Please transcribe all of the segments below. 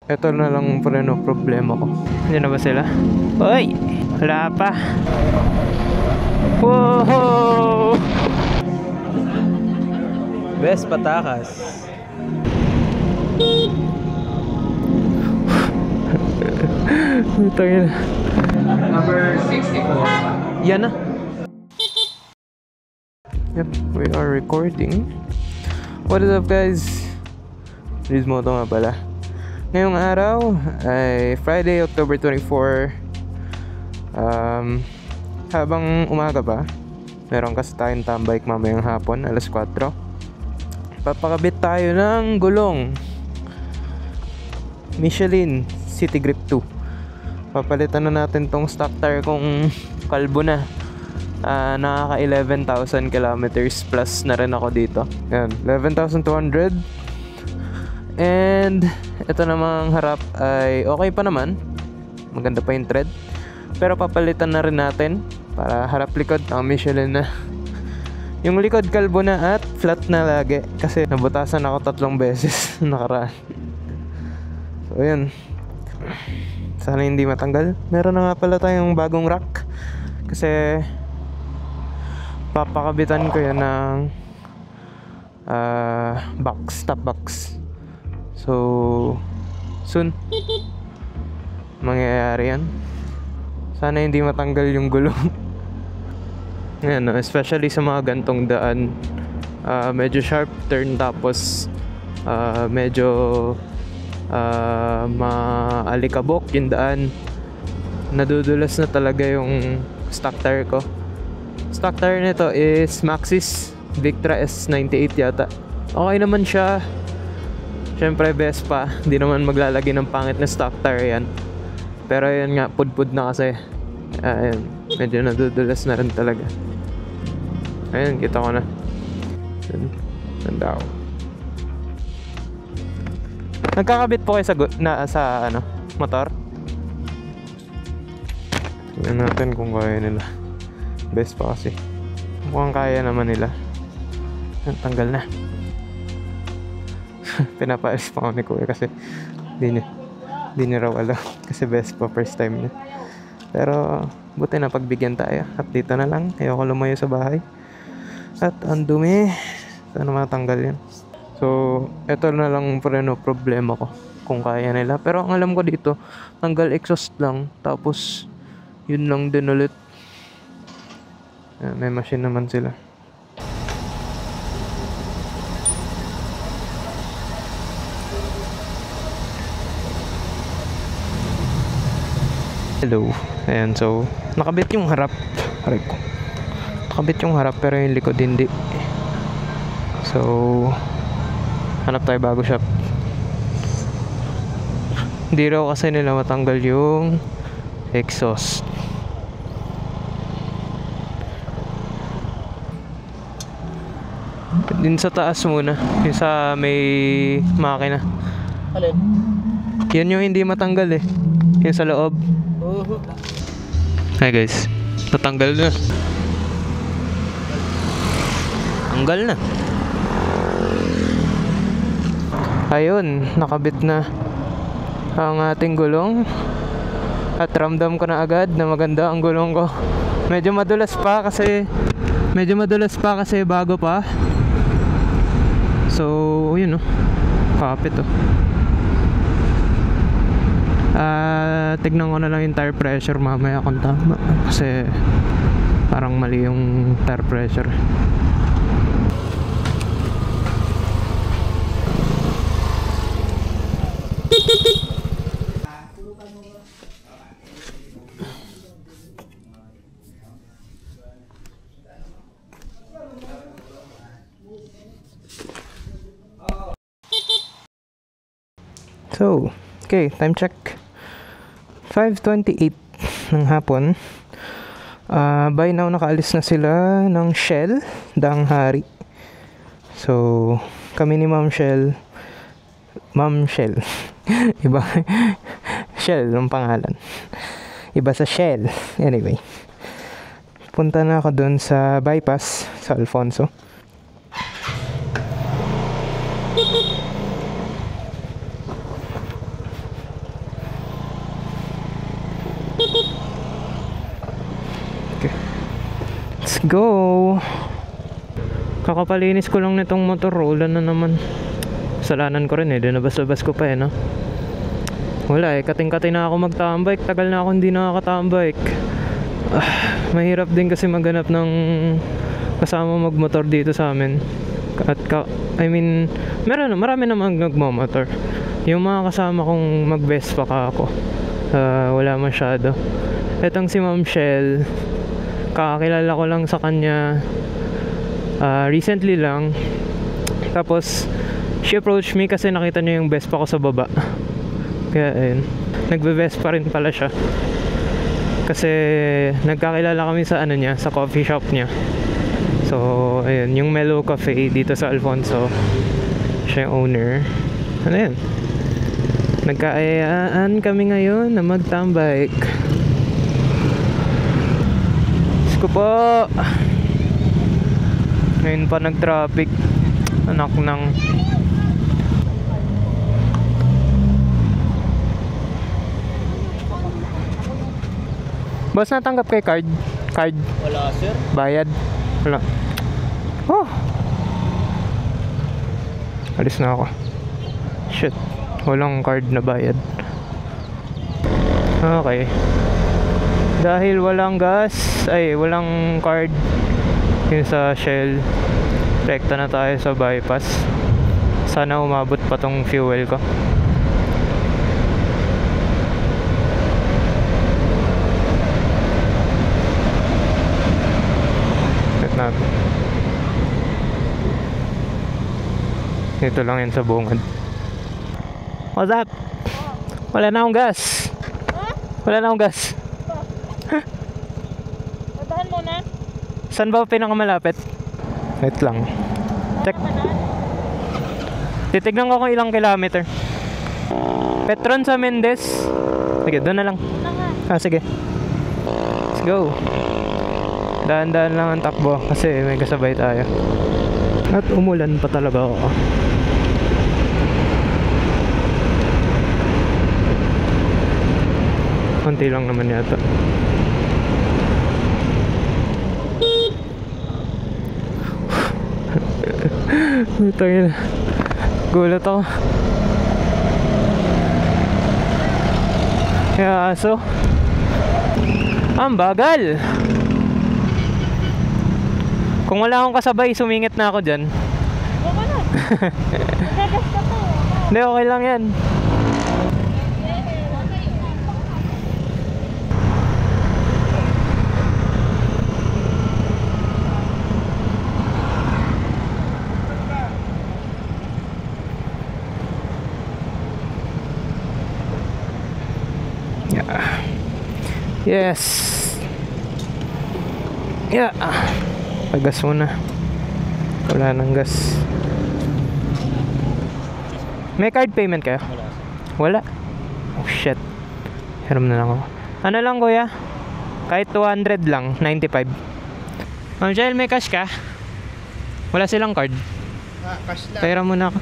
Ito na lang po rin ang problema ko. Hindi na ba sila? Hoy! Wala pa! Wow! Best patakas. Tangina. Number 64. Yan na. Yep, we are recording. What is up, guys? Riz Moto nga pala. Ngayong araw ay Friday, October 24. Habang umaga pa, meron kasi tayong tambike mamayang hapon, alas 4. Papakabit tayo ng gulong Michelin City Grip 2. Papalitan na natin tong stock tire kung kalbo na. Nakaka 11,000 kilometers plus na rin ako dito. Yan, 11,200. And ito namang harap ay okay pa naman. Maganda pa yung tread. Pero papalitan na rin natin para harap likod ang Michelin na. Yung likod kalbo na at flat na lagi kasi nabutasan ako 3 beses nakaraan. So yun, sana hindi matanggal. Meron na nga pala tayong bagong rack kasi papakabitan ko yan ng box, top box. So soon mangyayari yan. Sana hindi matanggal yung gulong. Ayan, especially sa mga gantong daan, medyo sharp turn tapos medyo maalikabok yung daan. Nadudulas na talaga yung stock tire ko. Stock tire nito is Maxxis Victra S98 yata. Okay naman siya. Syempre Vespa, hindi naman maglalagay ng pangit na stock tire yan. Pero yun nga, pudpud na kasi. Ayun, medyo nadudulas na rin talaga. Ayun, kita ko na. Ganda ako. Nagkakabit po kayo sa motor? Tignan natin kung kaya nila. Best pa kasi. Mukhang kaya naman nila. Tanggal na. Pinapaalis pa ako ni Kuya kasi di niya raw alam. Kasi best pa, first time niya. Pero buti na pagbigyan tayo. At dito na lang, ayoko lumayo sa bahay. At ang dumi. Sana matanggal yan. So eto na lang po rin ang problema ko, kung kaya nila. Pero ang alam ko dito, tanggal exhaust lang, tapos yun lang din ulit. May machine naman sila. Hello. Ayan, so nakabit yung harap. Aray ko. Nakabit yung harap pero yung likod hindi. So hanap tayo bago shop. Hindi raw kasi nila matanggal yung exhaust. Din sa taas muna, yung sa may makina. Alin? Yan yung hindi matanggal eh. Yung sa loob. Hi guys, natanggal na. Tanggal na. Ayun, nakabit na ang ating gulong. At ramdam ko na agad na maganda ang gulong ko. Medyo madulas pa kasi bago pa. So, yun oh. Kapit oh. Tignan ko na lang yung tire pressure mamaya kung tama. Kasi parang mali yung tire pressure. So, okay, time check. 5:28 ng hapon. By now nakaalis na sila ng Shell, Danghari. So, kami ni Ma'am Shell. Iba Shell ang pangalan. Iba sa Shell. Anyway. Punta na ako doon sa bypass sa Alfonso. go. Kakapalinis ko lang nitong motor. Ulan na naman. Kasalanan ko rin eh. Dinabas-labas ko pa eh, no? Wala eh. Kating-kating na ako magtambike. Tagal na ako hindi nakakatambike. Mahirap din kasi maghanap ng kasama magmotor dito sa amin. At I mean, marami namang nagmamotor. Yung mga kasama kong mag-Vespa ka ako, wala masyado. Etong si Ma'am Shell, kakakilala ko lang sa kanya recently lang. Tapos she approached me kasi nakita niya yung Vespa ko sa baba. Kaya ayun, nagbe-Vespa rin pala siya. Kasi nagkakilala kami sa ano niya, sa coffee shop niya. So ayun, yung Mellow Cafe dito sa Alfonso. Siya yung owner. Ano yun? Nagkaayaan kami ngayon na magtambike. Diyos ko po. Ngayon pa nag-traffic. Anak ng... Boss, natanggap kay card? Card? Wala, sir. Bayad? Wala. Oh! Alis na ako. Shit. Walang card na bayad. Okay. Dahil walang gas, walang card yun sa Shell, rekta na tayo sa bypass. Sana umabot pa tong fuel ko. Natin. Ito lang yan sa bungad. What's up? Wala na akong gas. Wala na akong gas. Patahan mo na. Saan ba pinakamalapit? Wait lang. Check. Titignan ko kung ilang kilometer. Petron sa Mendez. Sige, doon na lang. Sige. Let's go. Daan-daan lang ang takbo kasi may kasabay tayo. At umulan pa talaga ako. Konti lang naman yata. Tangina. Gulat ako. Kaya aso. Ang bagal. Kung wala akong kasabay, sumingit na ako dyan. Baka na. Nagagas ka pa. Hindi, okay lang yan. Yeah. Yes. Yeah. Pagas muna. Wala nang gas. May card payment kayo? Wala. Oh shit. Hiram na lang ako. Ano lang kuya? Kahit 200 lang. 95. Ma'am Jael, may cash ka? Wala silang card. Cash lang. Pairam muna ako.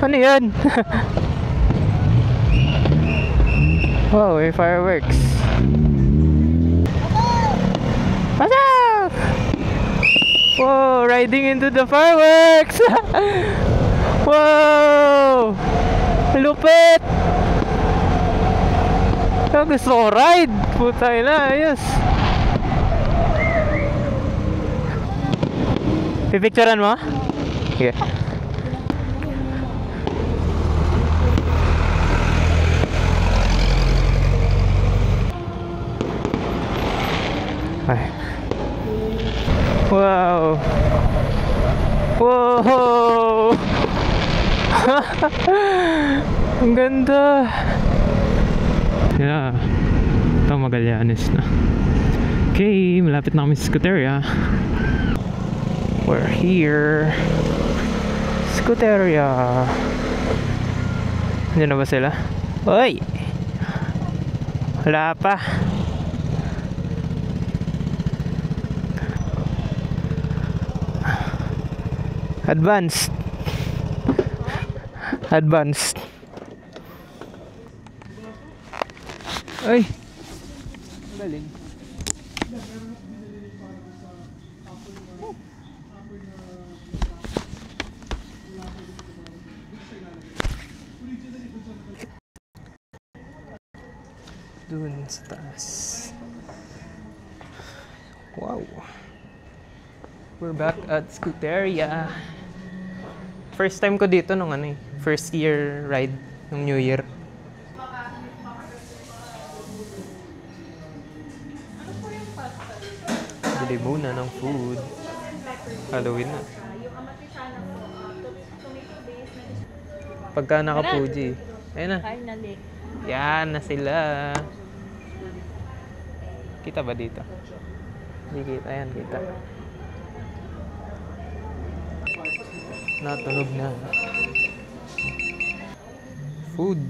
Ano yan? Wow, may fireworks. Pasok! Whoa, riding into the fireworks! Wow! Lupit! Gusto ko ride! Putay na, ayos! Pipicturean mo? Sige. Ay. Wow! Wow! Ang ganda! Yeah. Ito Magallanes na. Okay, malapit na kami sa Scuderia. We're here. Scuderia. Nandiyan na ba sila? Hoy! Wala pa. Advanced. Advanced. Ay. Galing. dun sa taas. Wow. We're back at Scuteria. First time ko dito nung ano eh. First year ride nung New Year. Bili muna ng food. Halloween na. Pagka naka-Fuji. Ayun na. Finally. Yan na sila. Kita ba dito? Hindi kita. Ayan, kita. Natunog na. Food.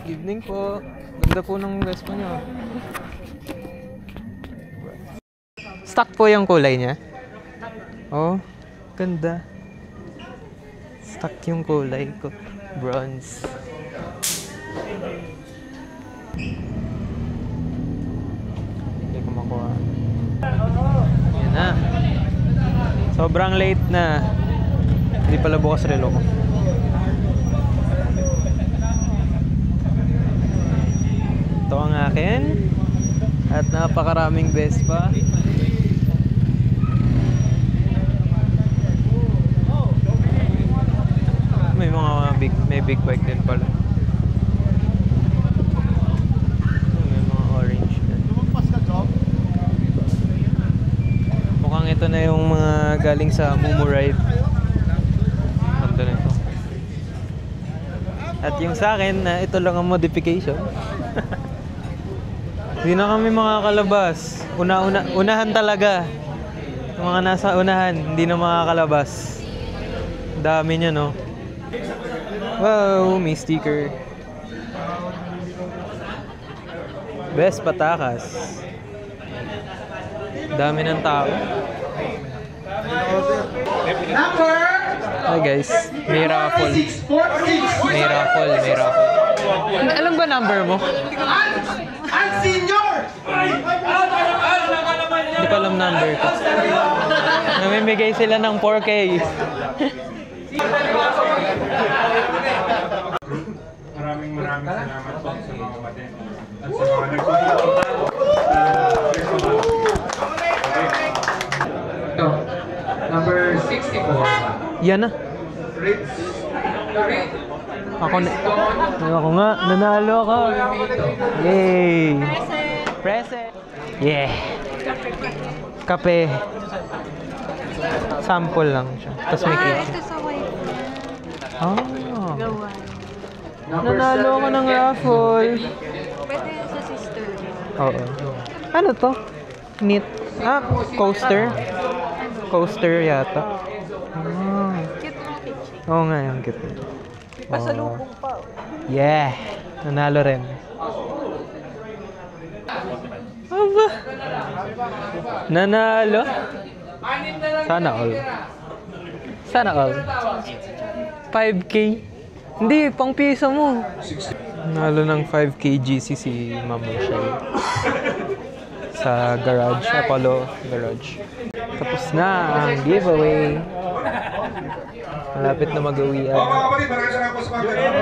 Evening po. Ganda po ng Vespa nyo. Stock po yung kulay niya. Oh, ganda. Stock yung kulay ko. Bronze. Hindi ko makuha. Yan na. Sobrang late na. Hindi pala bukas relo ko. Ito ang akin. At napakaraming Vespa. May big bike din pala. May mga orange din. Mukhang ito na yung mga galing sa Mumu Ride. Ganda na ito. At yung sa akin, ito lang ang modification. Hindi na kami makakalabas. Unahan talaga. Yung mga nasa unahan, hindi na makakalabas. Dami niya, no? Wow, may sticker. Best Patakas. Dami ng tao. Hi guys, may raffle. May raffle. Alam ba number mo? Hindi ko alam number ko. Namimigay sila ng 4K. Maraming salamat po sa mga kapatid at sa mga nagsusuporta. Number 64. Yan na. Fritz. Ako nga, nanalo ako. Yay! Present! Yeah! Kape. Sample lang siya. Tapos may cake. Ito sa white. Oh. Gawan. Nanalo ako ng raffle. Pwede yun sa sister. Oo. Ano to? Knit. Coaster. Coaster yata. Cute mo, Pichi. Oo nga, yung cute. Pasalubong pa. Yeah! Nanalo rin. Aba! Nanalo? Sana all. Sana all. 5K. Hindi, pang piso mo. Nanalo ng 5K GC si Ma'am Rochelle. Sa garage, Apollo Garage. Tapos na ang giveaway. Malapit na mag-uwian.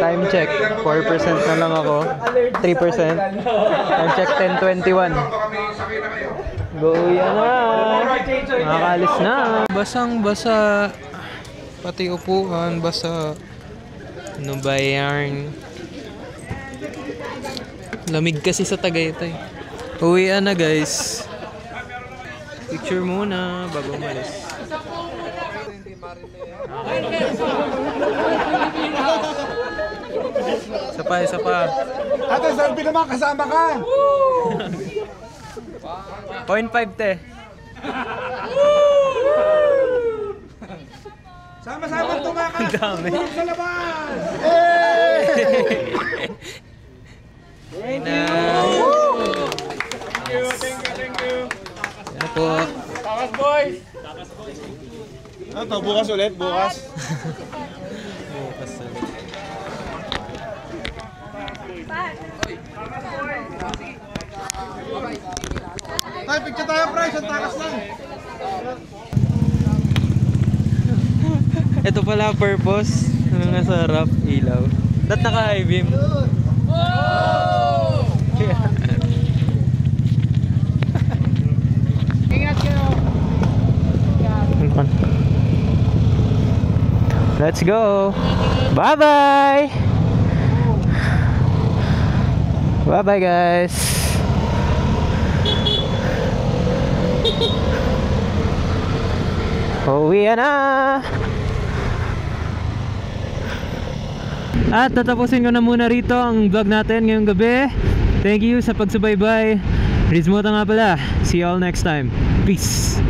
Time check, 4% na lang ako. 3%. Time check, 10:21. Go-uwian na. Makakalis na. Basang-basa. Pati upuan, basa. Ano ba yan? Lamig kasi sa Tagaytay. Uwian na guys. Picture muna bago umalis. Isa pa. Ate, selfie naman, kasama ka! 0.5 te. Sama-sama tumakas! Ang dami. Sa labas! Thank you! Thank you! Ano po? Takas boys! Ano to? Bukas ulit? Bukas? Bukas ulit. Tayo, picture tayo, price. Ang takas lang. Ito pala purpose. Ano nasa harap? Ilaw. Ba't naka-high beam? Let's go. Bye-bye. Bye-bye, guys. Uwi na. At tatapusin ko na muna rito ang vlog natin ngayong gabi. Thank you sa pagsubaybay. Rizmota nga pala. See you all next time. Peace.